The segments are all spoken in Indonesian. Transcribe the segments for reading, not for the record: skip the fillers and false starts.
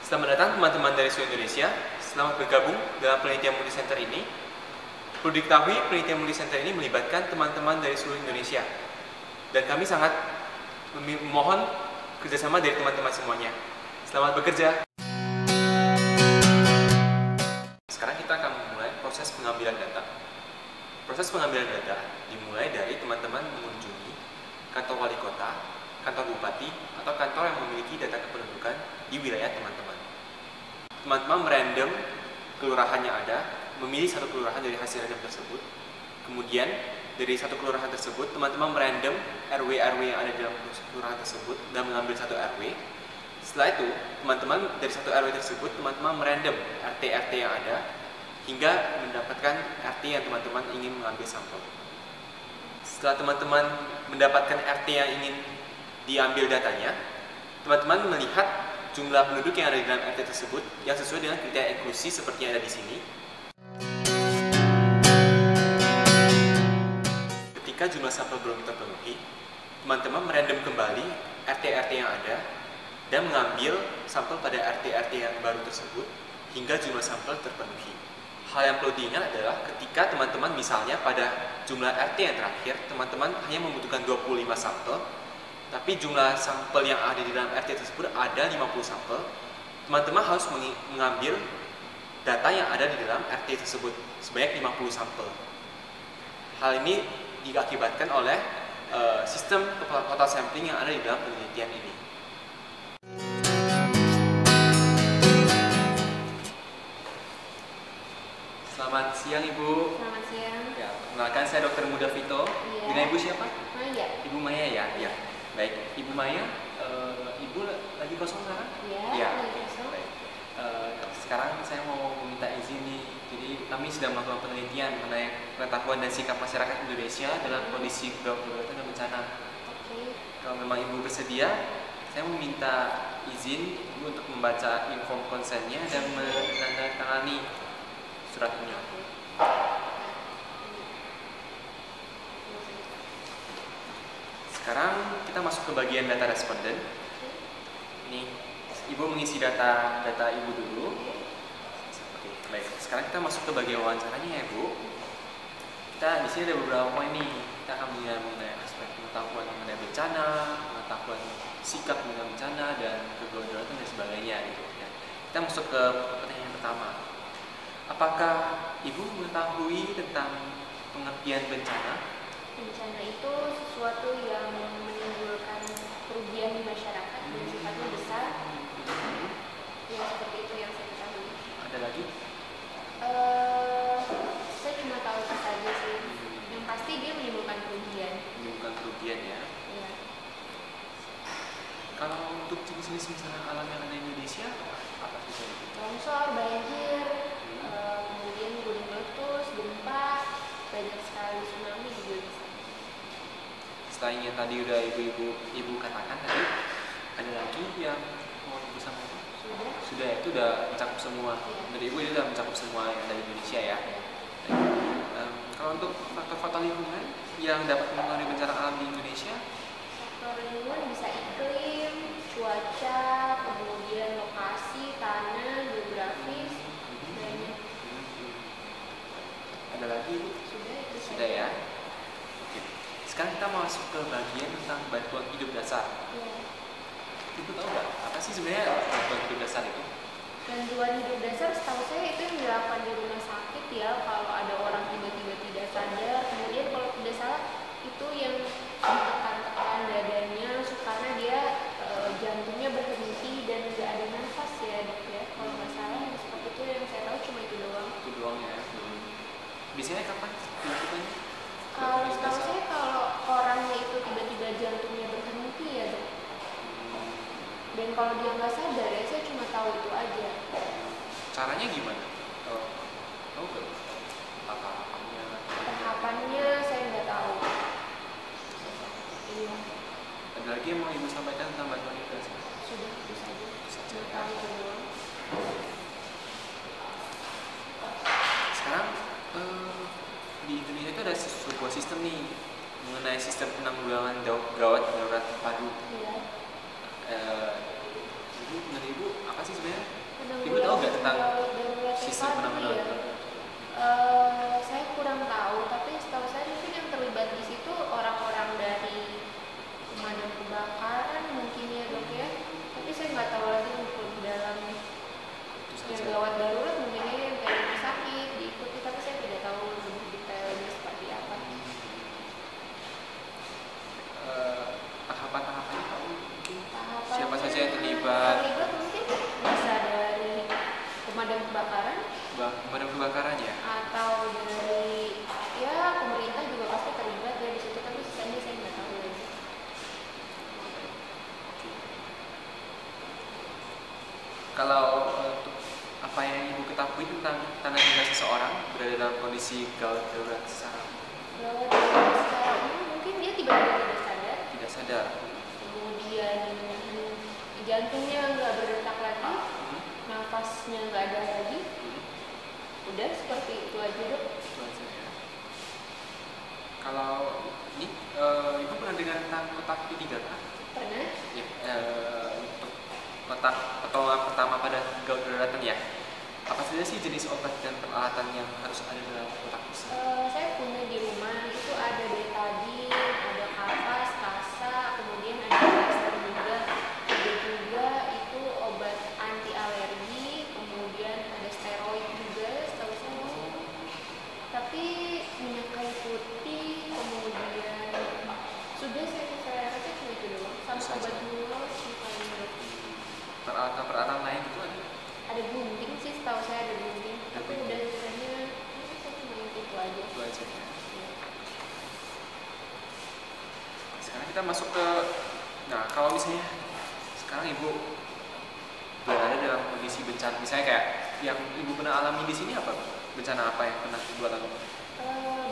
Selamat datang teman-teman dari seluruh Indonesia. Selamat bergabung dalam penelitian multicenter ini. Perlu diketahui, penelitian multicenter ini melibatkan teman-teman dari seluruh Indonesia. Dan kami sangat memohon kerjasama dari teman-teman semuanya. Selamat bekerja. Sekarang kita akan memulai proses pengambilan data. Proses pengambilan data dimulai dari teman-teman mengunjungi kantor wali kota, kantor bupati, atau kantor yang memiliki data kependudukan di wilayah teman-teman. Teman-teman merandom kelurahan yang ada, memilih satu kelurahan dari hasil random tersebut. Kemudian dari satu kelurahan tersebut, teman-teman merandom RW-RW yang ada di dalam kelurahan tersebut dan mengambil satu RW. Setelah itu, teman-teman dari satu RW tersebut, teman-teman merandom RT-RT yang ada hingga mendapatkan RT yang teman-teman ingin mengambil sampel. Setelah teman-teman mendapatkan RT yang ingin diambil datanya, teman-teman melihat jumlah penduduk yang ada di dalam RT tersebut yang sesuai dengan kriteria inklusi seperti yang ada di sini. Ketika jumlah sampel belum terpenuhi, teman-teman merandom kembali RT-RT yang ada dan mengambil sampel pada RT-RT yang baru tersebut hingga jumlah sampel terpenuhi. Hal yang perlu diingat adalah ketika teman-teman misalnya pada jumlah RT yang terakhir, teman-teman hanya membutuhkan 25 sampel, tapi jumlah sampel yang ada di dalam RT tersebut ada 50 sampel, teman-teman harus mengambil data yang ada di dalam RT tersebut sebanyak 50 sampel. Hal ini diakibatkan oleh sistem total sampling yang ada di dalam penelitian ini. Selamat siang Ibu. Selamat siang. Ya, kenalkan saya Dr. Muda Vito. Iya. Dengan Ibu siapa? Maya. Ibu Maya ya? Ya. Baik, Ibu Maya, Ibu lagi kosong sekarang? Iya. Ya. Lagi kosong. Baik. Sekarang saya mau meminta izin nih. Jadi kami sedang melakukan penelitian mengenai pengetahuan dan sikap masyarakat Indonesia dalam kondisi kedaruratan dan bencana. Oke. Kalau memang Ibu bersedia, saya meminta izin Ibu untuk membaca inform konsennya dan menandatangani suratnya. Sekarang kita masuk ke bagian data responden. Ini Ibu mengisi data Ibu dulu. Oke, baik. Sekarang kita masuk ke bagian wawancaranya ya, Bu. Kita di sini ada beberapa poin nih. Kita akan mengenai aspek pengetahuan mengenai bencana, pengetahuan sikap mengenai bencana dan kedaruratan dan sebagainya gitu ya. Kita masuk ke pertanyaan pertama. Apakah Ibu mengetahui tentang pengertian bencana? Bencana itu sesuatu yang menimbulkan kerugian di masyarakat dan sifatnya besar. Ya, seperti itu yang saya ketahui. Ada lagi? Saya cuma tahu itu saja sih. Yang pasti dia menimbulkan kerugian. Menimbulkan kerugian ya. Iya. Kalau untuk jenis-jenis bencana alam yang ada di Indonesia, apa sih itu? Longsor, banjir, kemudian gunung meletus, gempa, banyak sekali, tsunami juga bisa. Selain yang tadi udah ibu katakan tadi, ada lagi yang mau Ibu sampaikan? Sudah, itu udah mencakup semua. Dari Ibu itu udah mencakup semua yang dari Indonesia ya. Kalau untuk faktor-faktor lingkungan yang dapat mempengaruhi bencana alam di Indonesia, Faktor lingkungan bisa iklim, cuaca, kemudian lokasi, tanah, geografis, banyak. ada lagi Ibu? Sudah itu Sudah saja. ya. Oke. Sekarang kita masuk ke bagian tentang bantuan hidup dasar. Ya. Ibu tahu nggak apa sih sebenarnya bantuan hidup dasar itu? Bantuan hidup dasar setahu saya itu yang dilakukan di rumah sakit ya, kalau ada orang tiba-tiba tidak sadar, kemudian kalau tidak salah itu yang ditekan-tekan dadanya karena dia jantungnya berhenti dan nggak ada nafas ya dok ya, kalau nggak salah yang seperti itu yang saya tahu cuma itu doang. Itu doang ya. Biasanya kapan dilakukannya? Kalau setahu saya kalau orangnya itu tiba-tiba jantungnya berhenti ya dok, dan kalau dia nggak sadar ya saya cuma tahu itu aja. Caranya gimana? Tahu nggak? Tahapannya? Tahapannya saya nggak tahu. Iya. Ada lagi yang mau Ibu sampaikan tentang bantuan hidup dasar? Sudah itu saja. Saja Cuma ya. tahu itu doang. Sekarang di Indonesia itu ada sebuah sistem nih mengenai sistem penanggulangan gawat darurat terpadu. Iya. Ibu, menurut Ibu apa sih sebenarnya Ibu tahu nggak tentang gawat darurat sistem TKD penanganan ya? darurat? Saya kurang tahu, tapi setahu saya mungun yang terlibat di situ orang-orang dari pemadam kebakaran mungkin ya dok ya. Tapi saya nggak tahu lagi untuk di dalam Itu yang saja. gawat darurat mungkin yang dari rumah sakit diikuti, tapi saya tidak tahu lebih detailnya seperti apa. Tahapan-tahapannya tahu mungkin Tahapannya siapa saja yang terlibat? terlibat mungkin bisa dari pemadam kebakaran Pemadam kebakaran ya. atau dari ya pemerintah juga pasti terlibat ya di situ, tapi sisanya saya nggak tahu lagi. Oke. Kalau untuk apa yang ibu ketahui tentang tanda-tanda seseorang berada dalam kondisi gawat darurat secara Gawat darurat secara umum mungkin dia tiba-tiba tidak sadar, tidak sadar? kemudian jantungnya nggak berdetak lagi, nafasnya nggak ada lagi, udah seperti itu aja dok. Itu aja ya. Kalau ini ibu pernah dengar tentang kotak P3K? Pernah? Ya, untuk kotak pertolongan pertama pada gawat daruratan ya. Apa saja sih jenis obat dan peralatan yang harus ada dalam kotak tersebut? Saya punya di rumah itu ada betadine, ada kapas, kasa, kemudian ada plaster juga, ada juga itu obat anti alergi, kemudian ada steroid juga, setahu saya. Tapi minyak kayu putih, kemudian sudah saya rasa cuma itu doang, sama Itu saja. obat mulut sih paling dok. Peralatan-peralatan lain itu ada? Ada gunting sih, setahu saya ada gunting, Ada tapi gunting. udah sisanya saya cuma itu aja. Itu aja ya. Sekarang kita masuk ke, nah kalau misalnya sekarang ibu berada dalam kondisi bencana, misalnya kayak yang ibu pernah alami di sini apa? Bencana apa yang pernah ibu alami?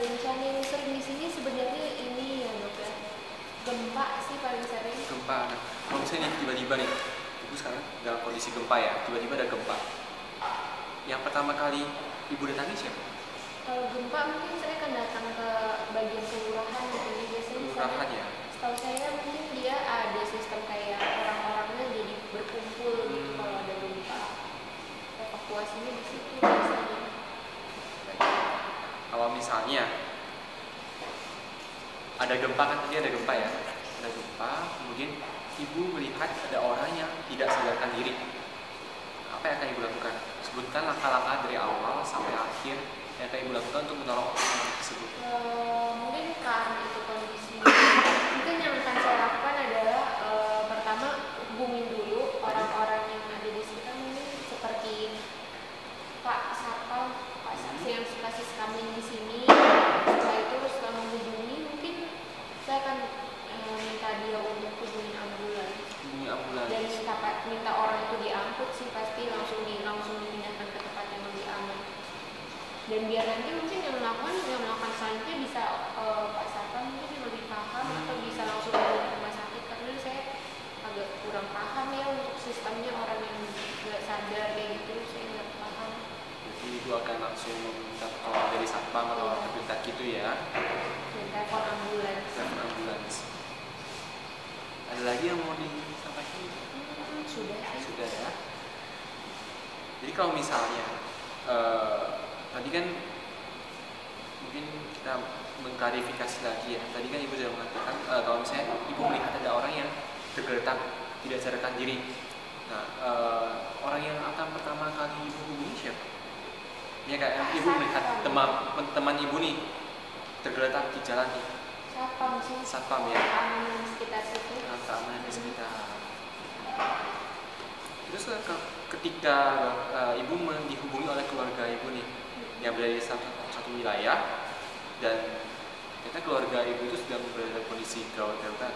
Bencana yang sering di sini sebenarnya ini ya dok ya, gempa sih paling sering. Gempa. Nah, kalau misalnya nih, tiba-tiba nih, ibu sekarang dalam kondisi gempa ya, tiba-tiba ada gempa. Yang pertama kali ibu datangi siapa? Kalau gempa mungkin saya akan datang ke bagian kelurahan gitu ya, biasanya di sana. Kelurahan ya. Setahu saya mungkin dia ada sistem kayak orang-orangnya jadi berkumpul gitu kalau ada gempa. Evakuasinya di situ biasanya. Kalau misalnya ada gempa, kan tadi ada gempa ya, ada gempa, kemudian ibu melihat ada orang yang tidak sadarkan diri, apa yang akan ibu lakukan? Sebutkan langkah-langkah dari awal sampai akhir yang akan ibu lakukan untuk menolong orang tersebut. Mungkin karena itu kondisi, mungkin yang akan saya lakukan adalah pertama hubungin dulu orang-orang yang ada di sekitar, mungkin seperti Pak Satpam, Pak Saksi yang kasih kami di sini. Setelah itu setelah menghubungi, mungkin saya akan minta dia untuk hubungin ambulans Hubungi ambulans. dan minta orang itu diangkut sih, pasti langsung dipindahkan ke tempat yang lebih aman. Dan biar nanti mungkin yang melakukan selanjutnya bisa Pak Satpam mungkin yang lebih paham, atau bisa langsung ke rumah sakit, karena saya agak kurang paham ya untuk sistemnya, orang yang nggak sadar kayak gitu saya nggak paham. Jadi ibu akan langsung meminta tolong dari satpam atau orang terdekat gitu ya. Dan telepon ambulans. Telepon ambulans. Ada lagi yang mau disampaikan? Sudah sih. Sudah ya. Jadi kalau misalnya tadi kan mungkin kita mengklarifikasi lagi ya. Tadi kan ibu sudah mengatakan kalau misalnya ibu melihat ada orang yang tergeletak tidak sadarkan diri. Nah, orang yang akan pertama kali ibu hubungi siapa? Ya kayak ibu melihat teman ibu nih tergeletak di jalan nih. Satpam sih. Satpam ya. Keamanan sekitar situ. Keamanan di sekitar. Terus ketika ibu dihubungi oleh keluarga ibu nih yang berada di satu wilayah, dan ternyata keluarga ibu itu sedang berada dalam kondisi gawat darurat,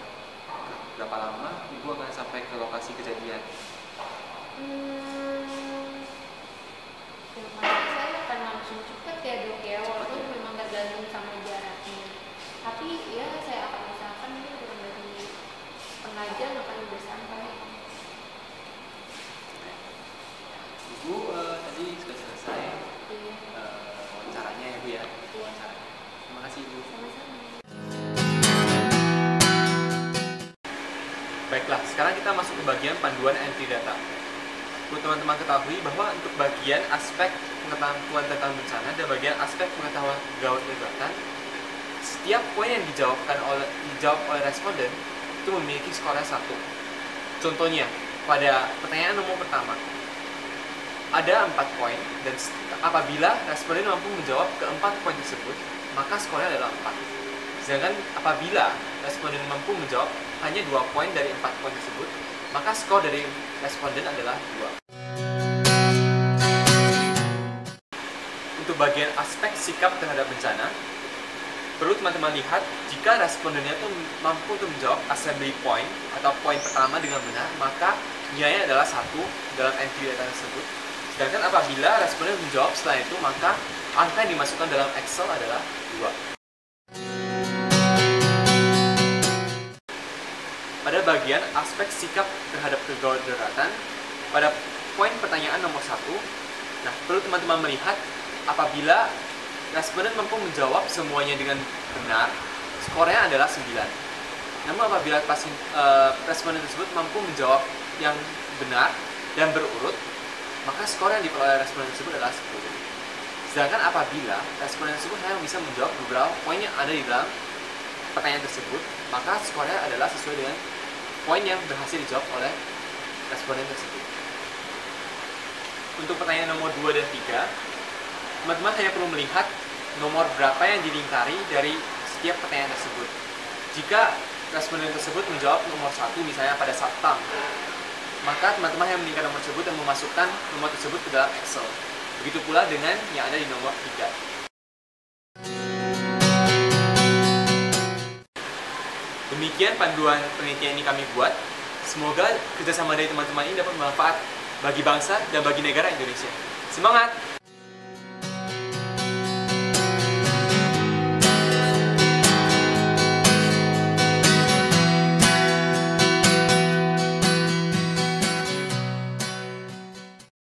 berapa lama ibu akan sampai ke lokasi kejadian? Yang pasti saya akan langsung cepat ya dok ya, walaupun memang tergantung sama jaraknya. Tapi ya saya akan usahakan mungkin kurang dari setengah jam akan sudah sampai. Ibu tadi sudah selesai Iya. wawancaranya ya bu ya. Wawancaranya. Terima kasih ibu. Sama-sama. Baiklah, sekarang kita masuk ke bagian panduan entry data. perlu teman-teman ketahui bahwa untuk bagian aspek pengetahuan tentang bencana dan bagian aspek pengetahuan gawat darurat, setiap poin yang dijawab oleh responden itu memiliki skornya 1. Contohnya, pada pertanyaan nomor pertama, ada 4 poin, dan apabila responden mampu menjawab ke 4 poin tersebut, maka skornya adalah 4. Sedangkan apabila responden mampu menjawab hanya 2 poin dari 4 poin tersebut, maka skor dari responden adalah 2. Untuk bagian aspek sikap terhadap bencana, perlu teman-teman lihat jika respondennya itu mampu untuk menjawab assembly point atau poin pertama dengan benar, maka nilainya adalah 1 dalam entry data tersebut. Sedangkan apabila responden menjawab setelah itu, maka angka yang dimasukkan dalam Excel adalah 2. Pada bagian aspek sikap terhadap kegawat daruratan, pada poin pertanyaan nomor 1, nah perlu teman-teman melihat apabila responden mampu menjawab semuanya dengan benar, skornya adalah 9. Namun apabila responden tersebut mampu menjawab yang benar dan berurut, maka skor yang diperoleh responden tersebut adalah 10. Sedangkan apabila responden tersebut hanya bisa menjawab beberapa poin yang ada di dalam pertanyaan tersebut, maka skornya adalah sesuai dengan poin yang berhasil dijawab oleh responden tersebut. Untuk pertanyaan nomor 2 dan 3, teman-teman hanya perlu melihat nomor berapa yang dilingkari dari setiap pertanyaan tersebut. Jika responden tersebut menjawab nomor 1 misalnya pada Saptam, maka teman-teman yang melingkar nomor tersebut dan memasukkan nomor tersebut ke dalam Excel. Begitu pula dengan yang ada di nomor 3. Demikian panduan penelitian ini kami buat. Semoga kerjasama dari teman-teman ini dapat bermanfaat bagi bangsa dan bagi negara Indonesia. Semangat!